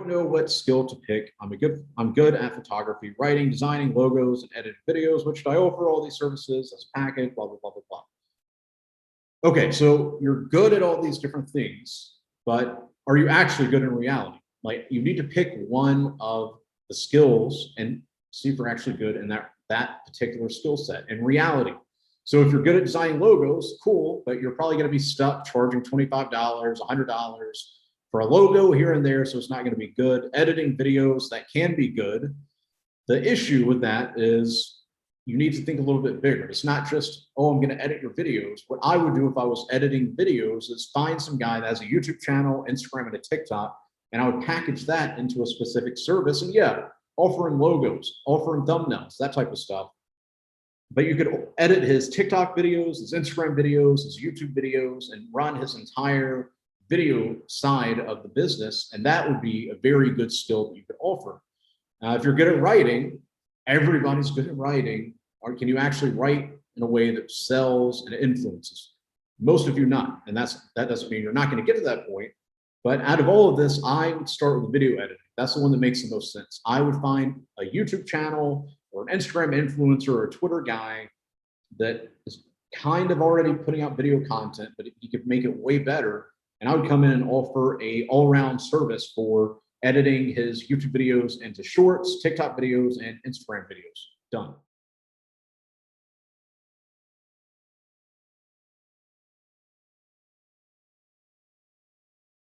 don't know what skill to pick. I'm good at photography, writing, designing logos, and editing videos, which I offer all these services as a package, blah, blah, blah, blah, blah. Okay, so you're good at all these different things, but are you actually good in reality? Like, you need to pick one of the skills and see if you're actually good in that particular skill set in reality. So if you're good at designing logos, cool, but you're probably going to be stuck charging $25, $100 for a logo here and there, so it's not going to be good. Editing videos, that can be good. The issue with that is you need to think a little bit bigger. It's not just, oh, I'm going to edit your videos. What I would do if I was editing videos is find some guy that has a YouTube channel, Instagram, and a TikTok, and I would package that into a specific service. And yeah, offering logos, offering thumbnails, that type of stuff. But you could edit his TikTok videos, his Instagram videos, his YouTube videos, and run his entire video side of the business. And that would be a very good skill that you could offer. If you're good at writing, everybody's good at writing. Or can you actually write in a way that sells and influences? Most of you not. And that doesn't mean you're not going to get to that point. But out of all of this, I would start with video editing. That's the one that makes the most sense. I would find a YouTube channel or an Instagram influencer or a Twitter guy that is kind of already putting out video content, but he could make it way better. And I would come in and offer a all-around service for editing his YouTube videos into shorts, TikTok videos, and Instagram videos. Done.